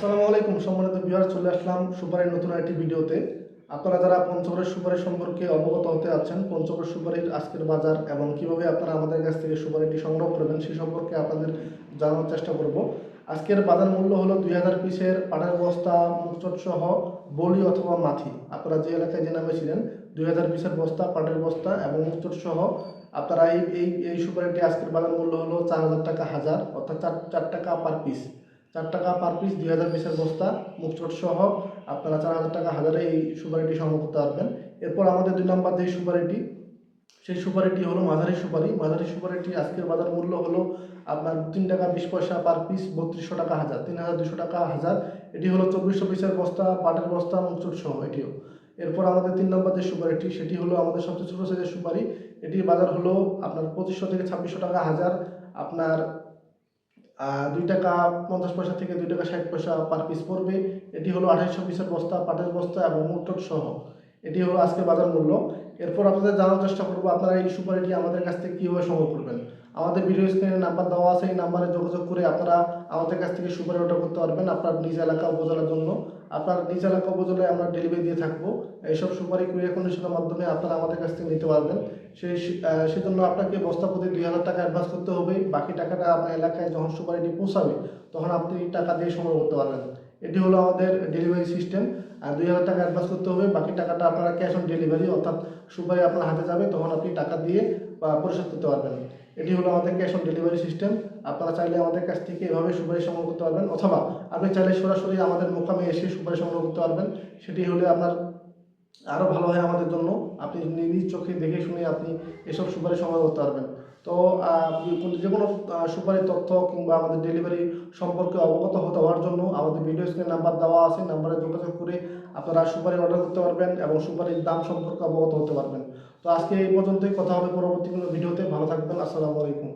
আসসালামু আলাইকুম সম্মানিত ভিউয়ার, চলে আসলাম সুপারির নতুন একটি ভিডিওতে। আপনারা যারা পঞ্চগড়ের সুপারি সম্পর্কে অবগত হতে যাচ্ছেন, পঞ্চগড় সুপারির আজকের বাজার এবং কিভাবে আপনারা আমাদের কাছ থেকে সুপারিটি সংগ্রহ করবেন সেই সম্পর্কে আপনাদের জানানোর চেষ্টা করব। আজকের বাজার মূল্য হলো 2000 পিসের পাটের বস্তা মুখচট সহ বলি অথবা মাথি, আপনারা যে এলাকায় যে নামে ছিলেন 2000 পিসের বস্তা পাটের বস্তা এবং মুখচট সহ আপনারা এই সুপারিটি আজকের বাজার মূল্য হলো 4000 টাকা হাজার, অর্থাৎ 4 টাকা পার পিস। 4 টাকা পার পিস 2000 পিসের বস্তা মুখচট সহ আপনারা 4000 টাকা হাজারে এই সুপারিটি সংগ্রহ করতে পারবেন। এরপর আমাদের 2 নম্বর যে সুপারিটি, সেই সুপারিটি হলো মাঝারি সুপারি। মাঝারি সুপারিটি আজকের বাজার মূল্য হলো আপনার 3 টাকা 20 পয়সা পার পিস, 3200 টাকা হাজার, 3200 টাকা হাজার। এটি হলো 2400 পিসের বস্তা পাটের বস্তা মুখচট সহ এটিও। এরপর আমাদের 3 নম্বর যে সুপারিটি, সেটি হলো আমাদের সবচেয়ে ছোটো সাইজের সুপারি। এটির বাজার হলো আপনার 2500 থেকে 2600 টাকা হাজার, আপনার 2 টাকা 50 পয়সা থেকে 2 টাকা 60 পয়সা পার পিস পড়বে। এটি হলো 2800 পিসের বস্তা পাটের বস্তা এবং মুখচট সহ। এটি হলো আজকে বাজার মূল্য। এরপর আপনাদের জানার চেষ্টা করবো আপনারা এই সুপারিটি আমাদের কাছ থেকে কীভাবে সংগ্রহ করবেন। আমাদের ভিডিও স্ক্রিনে নাম্বার দেওয়া আছে, এই নাম্বারে যোগাযোগ করে আপনারা আমাদের কাছ থেকে সুপারি অর্ডার করতে পারবেন আপনার নিজ এলাকা উপজেলার জন্য। আপনার নিজ এলাকা উপজেলায় আমরা ডেলিভারি দিয়ে থাকবো। এইসব সুপারি কুরিয়ার কন্ডিশনের মাধ্যমে আপনারা আমাদের কাছ থেকে নিতে পারবেন। সেজন্য আপনাকে বস্তা প্রতি 2000 টাকা অ্যাডভান্স করতে হবে। বাকি টাকাটা আপনার এলাকায় যখন সুপারিটি পৌঁছাবে তখন আপনি টাকা দিয়ে সংগ্রহ করতে পারবেন। এটি হলো আমাদের ডেলিভারি সিস্টেম। আর 2000 টাকা অ্যাডভান্স করতে হবে, বাকি টাকাটা আপনারা ক্যাশ অন ডেলিভারি, অর্থাৎ সুপারি আপনার হাতে যাবে তখন আপনি টাকা দিয়ে পরিশোধ করতে পারবেন। এটি হলো আমাদের ক্যাশ অন ডেলিভারি সিস্টেম। আপনারা চাইলে আমাদের কাছ থেকে এভাবে সুপারি সংগ্রহ করতে পারবেন, অথবা আপনি চাইলে সরাসরি আমাদের মোকামে এসে সুপারি সংগ্রহ করতে পারবেন। সেটি হলে আপনার আরও ভালো হয় আমাদের জন্য। আপনি নিজ চোখে দেখে শুনে আপনি এসব সুপারি সংগ্রহ করতে পারবেন। তো যে কোনো সুপারির তথ্য কিংবা আমাদের ডেলিভারি সম্পর্কে অবগত হওয়ার জন্য আমাদের ভিডিও স্ক্রিনে নাম্বার দেওয়া আছে, নাম্বারে যোগাযোগ করে আপনারা সুপারি অর্ডার করতে পারবেন এবং সুপারির দাম সম্পর্কে অবগত হতে পারবেন। তো আজকে এই পর্যন্তই, কথা হবে পরবর্তী কোনো ভিডিওতে। ভালো থাকবেন। আসসালামু আলাইকুম।